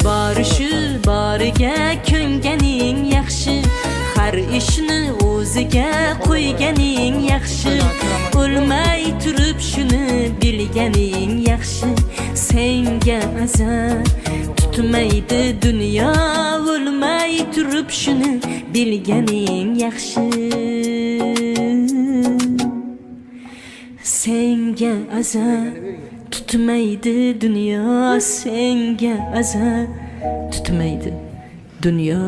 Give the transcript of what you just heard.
Bari shu bariga ko'nganing yaxshi, har ishni o'ziga qo'yganing yaxshi. O'lmay turib shuni bilganing yaxshi. Senga azar tutmaydi dunyo, o'lmay turib shuni bilganing yaxshi. Senga azar tutmaydi dunyo, senga azar tutmaydi dunyo.